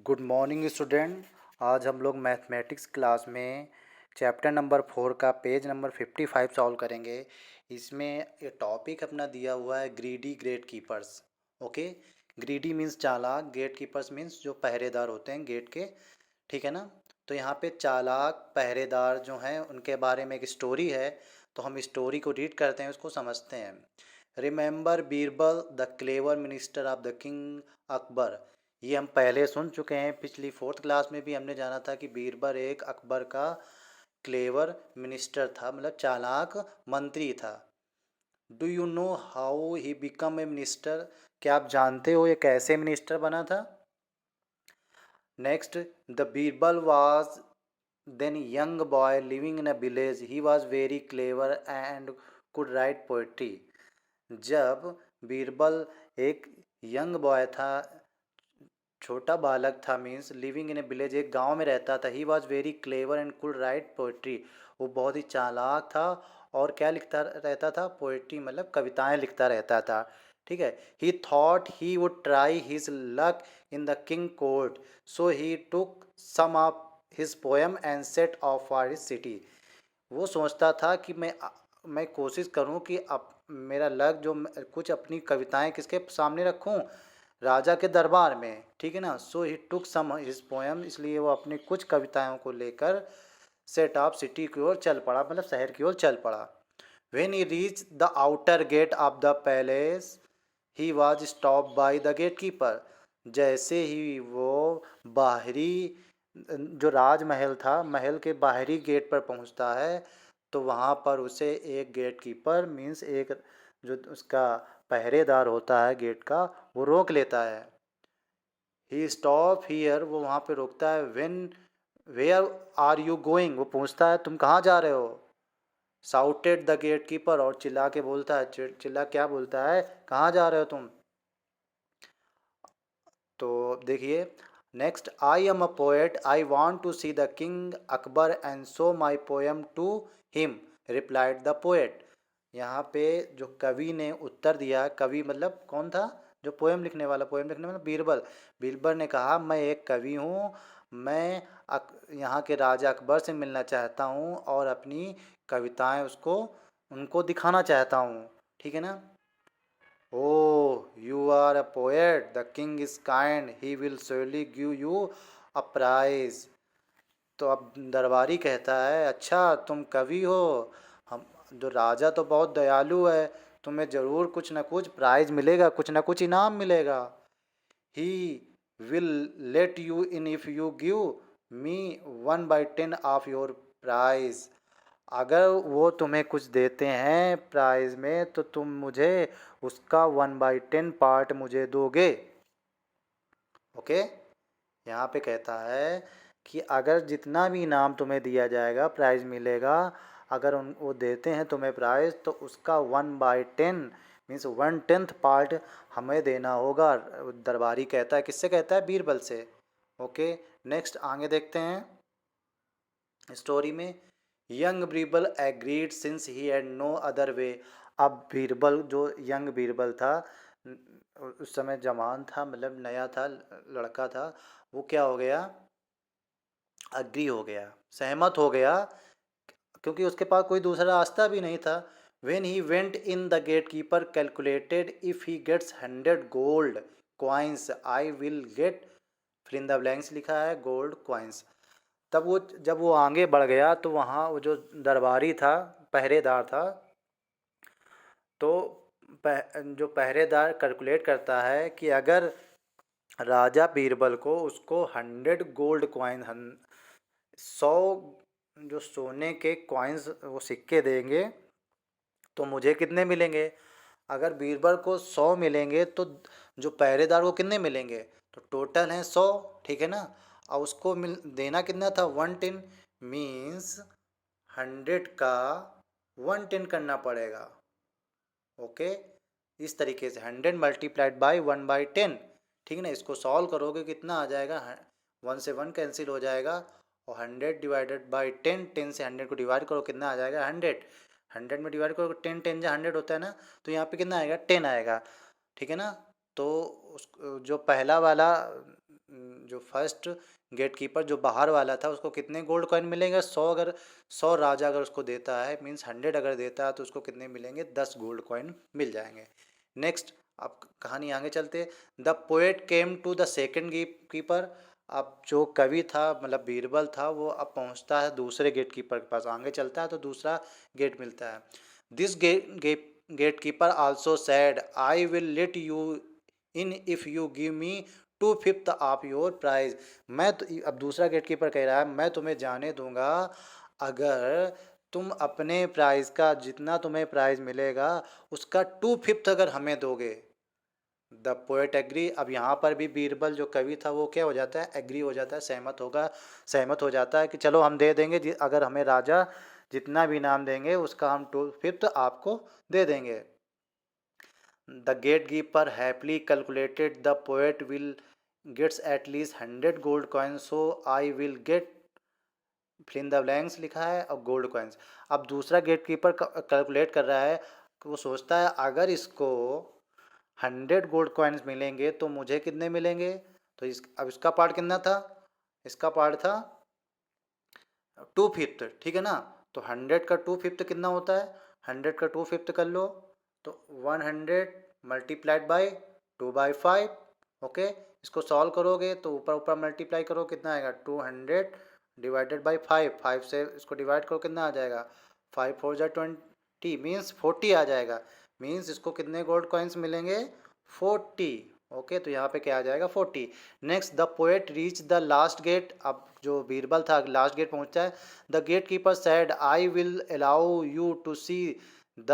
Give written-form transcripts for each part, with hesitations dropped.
Good morning student. आज हम लोग मैथमेटिक्स क्लास में चैप्टर नंबर 4 का पेज नंबर 55 सॉल्व करेंगे। इसमें ये टॉपिक अपना दिया हुआ है greedy gate keepers. Okay, greedy means चालाक, गेट कीपर्स मीन्स जो पहरेदार होते हैं गेट के, ठीक है ना। तो यहाँ पे चालाक पहरेदार जो हैं उनके बारे में एक स्टोरी है, तो हम स्टोरी को रीड करते हैं, उसको समझते हैं। Remember Birbal the clever minister of the king Akbar. ये हम पहले सुन चुके हैं, पिछली 4th क्लास में भी हमने जाना था कि बीरबल एक अकबर का क्लेवर मिनिस्टर था, मतलब चालाक मंत्री था। Do you know how he become a minister? क्या आप जानते हो ये कैसे मिनिस्टर बना था? Next, the Birbal was then young boy living in a village. He was very clever and could write poetry. जब बीरबल एक यंग बॉय था, छोटा बालक था, means living in A village, एक गांव में रहता था। He was very clever and could write poetry. वो बहुत ही चालाक था और क्या लिखता रहता था? पोइट्री, मतलब कविताएं लिखता रहता था, ठीक है। He thought he would try his luck in the king court, so he took some of his poem and set off for his city. वो सोचता था कि मैं कोशिश करूं कि मेरा लक जो कुछ अपनी कविताएं किसके सामने रखूं? राजा के दरबार में, ठीक है ना। सो he took some his poem, इसलिए वो अपनी कुछ कविताओं को लेकर सेट ऑफ सिटी की ओर चल पड़ा, मतलब शहर की ओर चल पड़ा। When he reach the outer gate of the palace he was stop by the gate keeper. जैसे ही वो बाहरी जो राजमहल था, महल के बाहरी गेट पर पहुंचता है, तो वहाँ पर उसे एक गेट कीपर मीन्स एक जो उसका पहरेदार होता है गेट का, वो रोक लेता है। ही स्टॉप हियर, वो वहाँ पे रोकता है। When where are you going, वो पूछता है तुम कहाँ जा रहे हो? साउटेड द गेट कीपर, और चिल्ला के बोलता है, चिल्ला क्या बोलता है? कहाँ जा रहे हो तुम? तो देखिए next, I am a poet, I want to see the king Akbar and show my poem to him, replied the poet. यहाँ पे जो कवि ने उत्तर दिया, कवि मतलब कौन था? जो पोएम लिखने वाला, पोएम लिखने वाला बीरबल। बीरबल ने कहा मैं एक कवि हूँ, मैं यहाँ के राजा अकबर से मिलना चाहता हूँ और अपनी कविताएं उनको दिखाना चाहता हूँ, ठीक है ना। Oh, you are a poet. The king is kind. He will surely give you a prize. तो अब दरबारी कहता है, अच्छा तुम कवि हो, हम जो राजा तो बहुत दयालु है, तुम्हें ज़रूर कुछ ना कुछ प्राइज मिलेगा, कुछ ना कुछ इनाम मिलेगा। He will let you in if you give me 1/10 of your prize. अगर वो तुम्हें कुछ देते हैं प्राइज में, तो तुम मुझे उसका 1/10 पार्ट मुझे दोगे। ओके, यहाँ पे कहता है कि अगर जितना भी इनाम तुम्हें दिया जाएगा, प्राइज मिलेगा, अगर वो देते हैं तुम्हें प्राइज, तो उसका 1/10 मीन्स 1/10 पार्ट हमें देना होगा। दरबारी कहता है, किससे कहता है? बीरबल से। ओके, नेक्स्ट आगे देखते हैं स्टोरी में। Young Birbal agreed since he had no other way. अब बीरबल, जो यंग बीरबल था, उस समय जवान था, मतलब नया था, लड़का था, वो क्या हो गया? अग्री हो गया, सहमत हो गया, क्योंकि उसके पास कोई दूसरा रास्ता भी नहीं था। When he went in, the gatekeeper calculated, if he gets 100 gold coins, I will get, fill in the blanks लिखा है, gold coins। तब वो जब वो आगे बढ़ गया, तो वहाँ वो जो दरबारी था, पहरेदार था, तो जो पहरेदार कैलकुलेट करता है कि अगर राजा बीरबल को उसको 100 गोल्ड कॉइन, 100 जो सोने के कॉइन्स, वो सिक्के देंगे, तो मुझे कितने मिलेंगे? अगर बीरबल को 100 मिलेंगे, तो जो पहरेदार को कितने मिलेंगे? तो टोटल है 100, ठीक है ना। और उसको देना कितना था? 1/10, मीन्स 100 का 1/10 करना पड़ेगा। ओके, इस तरीके से 100 मल्टीप्लाइड बाई 1/10, ठीक है ना। इसको सॉल्व करोगे कितना आ जाएगा? 1 से 1 कैंसिल हो जाएगा, और 100 डिवाइडेड बाई 10, 10 से 100 को डिवाइड करो, कितना आ जाएगा? 100। 100 में डिवाइड करो, 10 10 जो 100 होता है ना, तो यहाँ पे कितना आएगा? 10 आएगा, ठीक है ना। तो उस जो पहला वाला जो फर्स्ट गेट कीपर जो बाहर वाला था उसको कितने गोल्ड कॉइन मिलेंगे? 100, अगर 100 राजा अगर उसको देता है, मीन्स 100 अगर देता है तो उसको कितने मिलेंगे? 10 गोल्ड कॉइन मिल जाएंगे। नेक्स्ट, अब कहानी आगे चलते। The poet came to the second gate keeper. अब जो कवि था मतलब बीरबल था, वो अब पहुंचता है दूसरे गेट कीपर के पास, आगे चलता है तो दूसरा गेट मिलता है। This gate keeper also said, I will let you in if you give me 2/5 of your prize. मैं तो अब दूसरा गेट कीपर कह रहा है मैं तुम्हें जाने दूंगा अगर तुम अपने प्राइज का, जितना तुम्हें प्राइज मिलेगा उसका 2/5 अगर हमें दोगे। The poet agree. अब यहाँ पर भी बीरबल जो कवि था वो क्या हो जाता है? एग्री हो जाता है, सहमत हो जाता है कि चलो हम दे देंगे, अगर हमें राजा जितना भी इनाम देंगे उसका हम 2/5 आपको दे देंगे। The gate keeper happily calculated the poet will gets at least 100 gold coins, so I will get fill in the blanks लिखा है और गोल्ड कॉइन्स। अब दूसरा गेट कीपर कैलकुलेट कर रहा है कि वो सोचता है अगर इसको 100 गोल्ड कॉइन्स मिलेंगे तो मुझे कितने मिलेंगे? तो अब इसका पार्ट कितना था? इसका पार्ट था 2/5, ठीक है ना। तो 100 का 2/5 कितना होता है? 100 का 2/5 कर लो तो 100 मल्टीप्लाइड बाई 2/5। ओके, इसको सॉल्व करोगे तो ऊपर ऊपर मल्टीप्लाई करो, कितना आएगा? 200 डिवाइडेड बाई 5। 5 से इसको डिवाइड करो, कितना आ जाएगा? 5 4 जा 20, मीन्स 40 आ जाएगा। मीन्स इसको कितने गोल्ड कॉइन्स मिलेंगे? 40। ओके, तो यहाँ पे क्या आ जाएगा? 40। Next, the poet reach the last gate. अब जो बीरबल था लास्ट गेट पहुँचता है। The gate keeper said, I will allow you to see the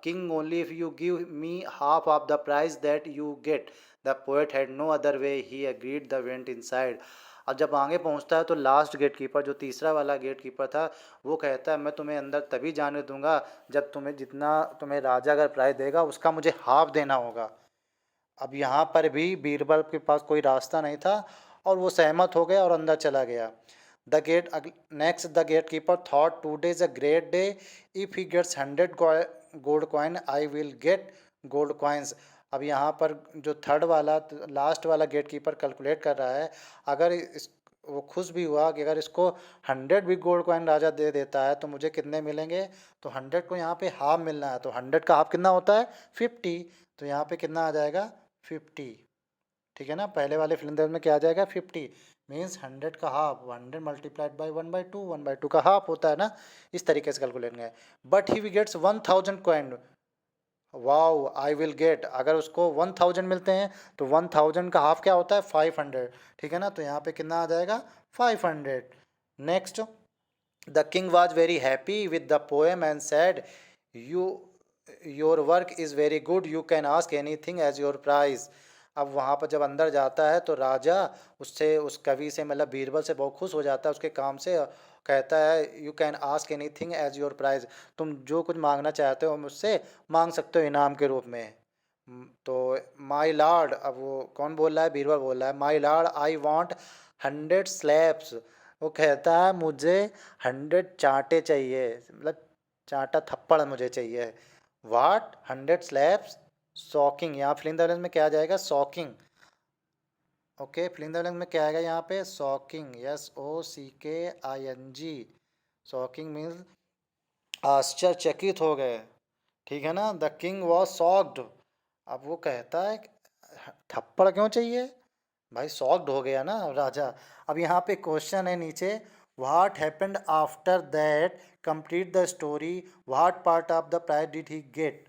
king only if you give me half of the prize that you get. The poet had no other way, he agreed the went inside. अब जब आगे पहुंचता है तो last gate keeper जो तीसरा वाला gate keeper था वो कहता है मैं तुम्हें अंदर तभी जाने दूंगा जब तुम्हें जितना तुम्हें राजा अगर प्राइज देगा उसका मुझे हाफ देना होगा। अब यहाँ पर भी बीरबल के पास कोई रास्ता नहीं था और वो सहमत हो गया और अंदर चला गया। The gate next, the gate keeper thought today is a great day, if he gets 100 gold coin I will get gold coins. अब यहाँ पर जो थर्ड वाला लास्ट वाला गेट कीपर कैलकुलेट कर रहा है, अगर इस वो खुश भी हुआ कि अगर इसको 100 भी गोल्ड कॉइन राजा दे देता है तो मुझे कितने मिलेंगे? तो 100 को यहाँ पे हाफ मिलना है, तो 100 का हाफ कितना होता है? 50। तो यहाँ पे कितना आ जाएगा? 50। ठीक है ना, पहले वाले फिलिंदर में क्या आ जाएगा? 50। मीन्स 100 का हाफ 100 मल्टीप्लाइड बाई 1/2, 1/2 का हाफ होता है ना। इस तरीके से कैलकुलेट है। But he gets 1000 coin, wow I will get. अगर उसको 1000 मिलते हैं तो 1000 का हाफ क्या होता है? 500। ठीक है ना, तो यहाँ पे कितना आ जाएगा? 500। Next, the king was very happy with the poem and said, you your work is very good, you can ask anything as your prize. अब वहाँ पर जब अंदर जाता है तो राजा उससे, उस कवि से मतलब बीरबल से बहुत खुश हो जाता है उसके काम से। कहता है you can ask anything as your prize, तुम जो कुछ मांगना चाहते हो मुझसे मांग सकते हो इनाम के रूप में। तो माई लॉर्ड, अब वो कौन बोल रहा है? बीरबल बोल रहा है, my lord I want 100 slabs. वो कहता है मुझे 100 चांटे चाहिए, मतलब चांटा थप्पड़ मुझे चाहिए। What 100 slaps? शॉकिंग। यहाँ फिलिंग द ब्लैंक्स में क्या आ जाएगा? Shocking. Okay, filling the blanks में क्या आएगा यहाँ पे? Shocking, SOCKING। शॉकिंग मीन्स आश्चर्यचकित हो गए। ठीक है ना, द किंग वॉज शॉक्ड। अब वो कहता है थप्पड़ क्यों चाहिए? भाई शॉक्ड हो गया ना राजा। अब यहाँ पे क्वेश्चन है नीचे, what happened after that, complete the story, what part of the prize did he get.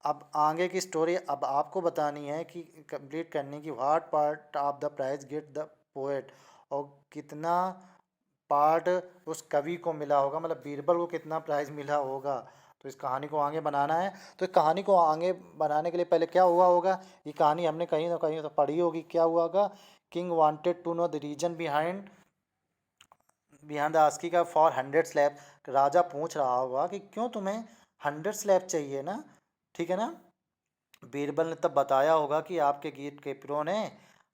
अब आगे की स्टोरी अब आपको बतानी है कि कंप्लीट करने की, what part of the prize get the poet, और कितना पार्ट उस कवि को मिला होगा, मतलब बीरबल को कितना प्राइज मिला होगा। तो इस कहानी को आगे बनाना है। तो इस कहानी को आगे बनाने के लिए पहले क्या हुआ होगा? ये कहानी हमने कहीं ना कहीं तो पढ़ी होगी। क्या हुआ होगा? King wanted to know the reason behind the asking for 100 slap. राजा पूछ रहा होगा कि क्यों तुम्हें 100 स्लैब चाहिए ना। ठीक है ना, बीरबल ने तब बताया होगा कि आपके गीत कीपरों ने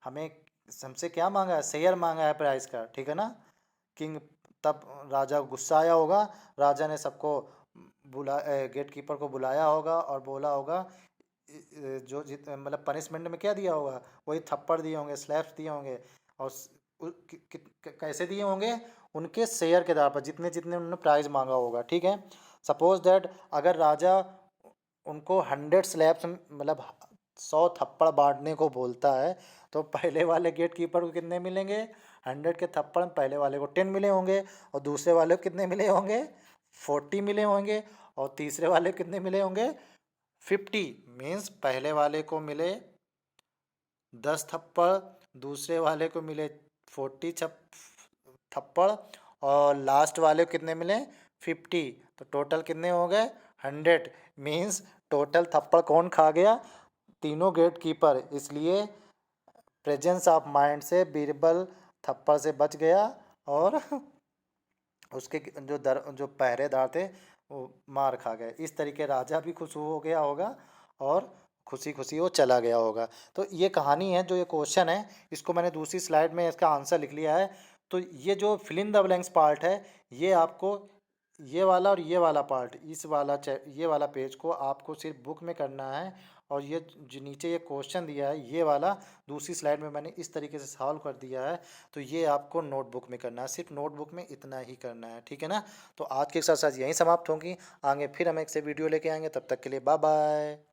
हमें हमसे क्या मांगा है? शेयर मांगा है प्राइस का। ठीक है ना। किंग तब राजा को गुस्सा आया होगा, राजा ने सबको गेट कीपर को बुलाया होगा और बोला होगा जो मतलब पनिशमेंट में क्या दिया होगा? वही थप्पड़ दिए होंगे, स्लैप्स दिए होंगे। और कैसे दिए होंगे, उनके शेयर के आधार पर, जितने जितने उन्होंने प्राइस मांगा होगा, ठीक है। सपोज दैट अगर राजा उनको 100 स्लैब्स मतलब 100 थप्पड़ बांटने को बोलता है, तो पहले वाले गेट कीपर को कितने मिलेंगे, 100 के थप्पड़ पहले वाले को 10 मिले होंगे, और दूसरे वाले को कितने मिले होंगे, 40 मिले होंगे, और तीसरे वाले को कितने मिले होंगे, 50। मीन्स पहले वाले को मिले 10 थप्पड़, दूसरे वाले को मिले 40 थप्पड़, और लास्ट वाले को कितने मिले, 50। तो टोटल कितने हो गए, 100। मीन्स टोटल थप्पड़ कौन खा गया, तीनों गेट कीपर। इसलिए प्रेजेंस ऑफ माइंड से बीरबल थप्पड़ से बच गया, और उसके जो पहरेदार थे वो मार खा गए। इस तरीके राजा भी खुश हो गया होगा, और खुशी खुशी वो चला गया होगा। तो ये कहानी है, जो ये क्वेश्चन है, इसको मैंने दूसरी स्लाइड में इसका आंसर लिख लिया है। तो ये जो fill in the blanks part है, ये आपको ये वाला और ये वाला पार्ट, ये वाला पेज को आपको सिर्फ बुक में करना है, और ये जो नीचे ये क्वेश्चन दिया है, ये वाला दूसरी स्लाइड में मैंने इस तरीके से सॉल्व कर दिया है। तो ये आपको नोटबुक में करना है, सिर्फ नोटबुक में इतना ही करना है, ठीक है ना। तो आज की एक्सरसाइज यहीं समाप्त होंगी, आगे फिर हम एक से वीडियो लेके आएंगे, तब तक के लिए बाय बाय।